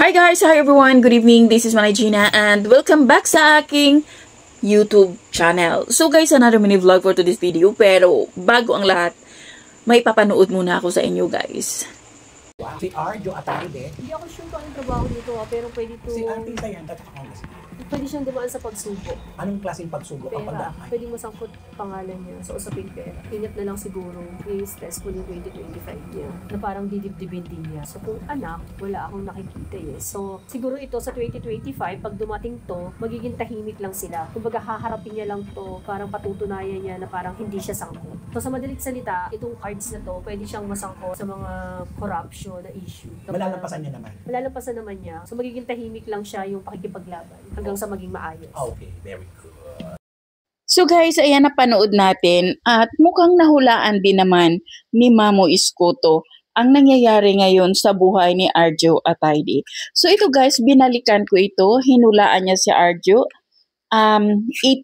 Hi guys! Hi everyone! Good evening! This is Manay Gina and welcome back sa aking YouTube channel. So guys, another mini vlog for today's video. Pero bago ang lahat, may papanood muna ako sa inyo guys. Si Arjo Atayde. Hindi ako sure kung anong trabaho nito pero pwede to... Si artista yan, tatak ako kasi. Pwede siyang dumaan sa pagsubo. Anong klaseng pagsugo ang Pera. pagdamay? Pwede masangkot pangalan niya sa usaping pera. Ingat na lang siguro yung stressful yung 2025 niya na parang didibdibin din niya. So kung anak, wala akong nakikita eh. So siguro ito sa 2025, pag dumating to, magiging tahimik lang sila. Kumbaga haharapin niya lang to, parang patutunayan niya na parang hindi siya sangkot. So sa madalit salita, itong cards na to, pwede siyang masangkot sa mga corruption na issue. So, Malalampasan niya naman. malalampasan naman niya. So magiging tahimik lang siya yung pakikipaglaban hanggang sa maging maayos. Okay, very good. So guys, ayan napanood natin at mukhang nahulaan din naman ni Mamo Iskoto ang nangyayari ngayon sa buhay ni Arjo Atayde. So ito guys, binalikan ko ito, hinulaan niya si Arjo 8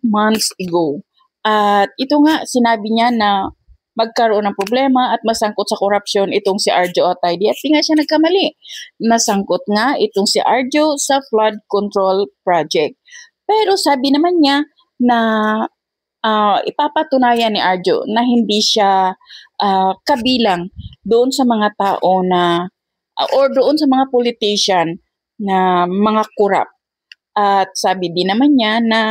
months ago. At ito nga, sinabi niya na magkaroon ng problema at masangkot sa korupsyon itong si Arjo Atayde. At di nga siya nagkamali. Nasangkot nga itong si Arjo sa flood control project. Pero sabi naman niya na ipapatunayan ni Arjo na hindi siya kabilang doon sa mga tao na or doon sa mga politician na mga korap. At sabi din naman niya na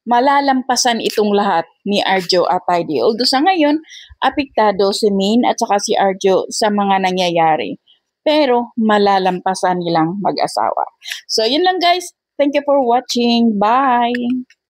malalampasan itong lahat ni Arjo Atayde. Although sa ngayon, apektado si Min at saka si Arjo sa mga nangyayari. Pero malalampasan nilang mag-asawa. So yun lang guys. Thank you for watching. Bye!